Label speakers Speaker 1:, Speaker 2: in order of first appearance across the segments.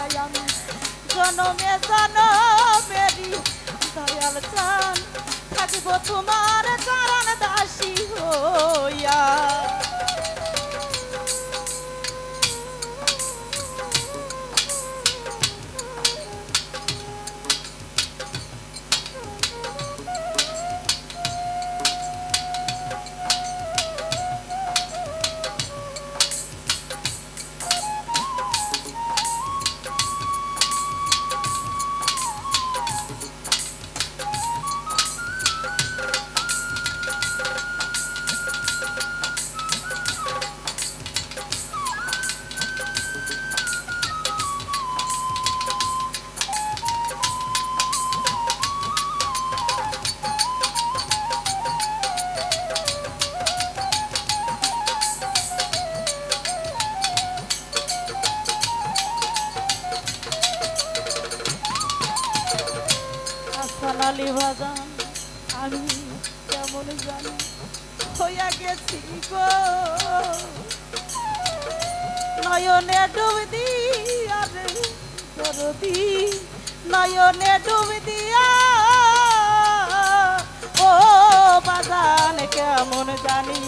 Speaker 1: আমি জনমে জনমেরি দয়াল চান থাকিব তোমার চরণ দাসী হইয়া। সোনালি বাজান আমি কেমন জানি হইয়া গেছি গো, নয়নে ডুব দিয়া রে দরদি, নয়নে ডুব দিয়া ও বাজান কেমন জানি।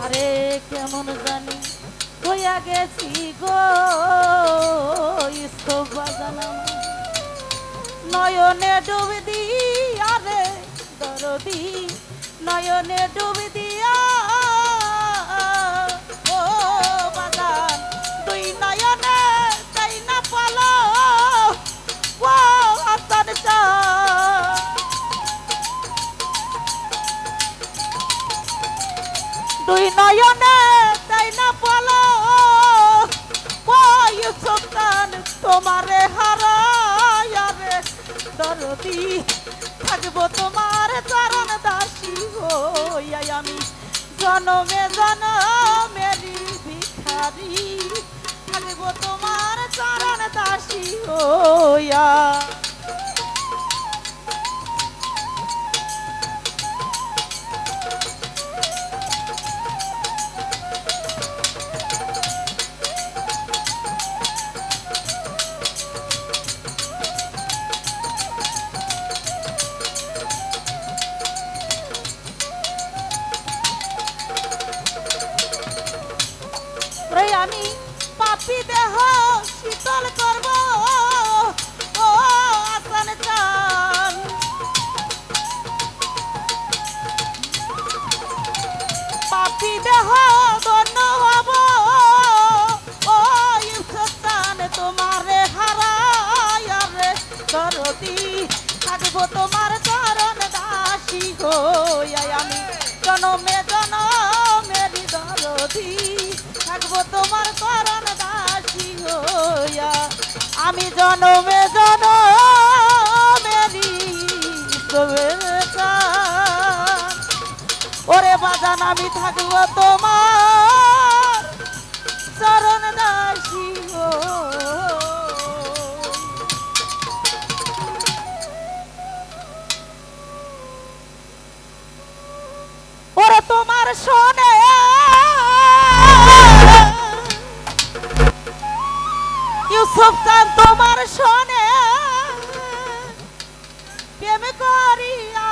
Speaker 1: আরে কেমন জানি হইয়া গেছি গো ইসব বাজান নয়নে ডুব দিয়া রে দরদি, নয়নে ডুব দিয়া ও বাজান দুই নয়নে তাই না পালো ও আসান চা দুই নয়নে তাই না পালো ওই সুলতান তোমারে হারায়া রে দরদি, থাকবো তোমার চরণ দাসী হইয়া আমি জনমে জনমেরি ভিখারি, থাকবো তোমার চরণ দাসী হইয়া। আমি পাপি দেহ শীতল করব ও আসান চান, পাপি দেহ ধন্য হব ও ইউসুফান তোমারে হারায়া রে দরদি, থাকবো তোমার চরণ দাসী হইয়া আমি জনমে জনমেরি দরদি, থাকবো তোমার চরণ দাসী হইয়া আমি জনমে জনমেরি ওরে বাজান আমি থাকবো তোমার চরণ দাসী ওরে তোমার শোনে ইউসুফ চান তোমার শোনে প্রেম করিয়া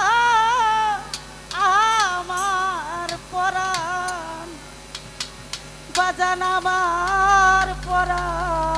Speaker 1: আমার পরাণ বাজান আমার পরাণ।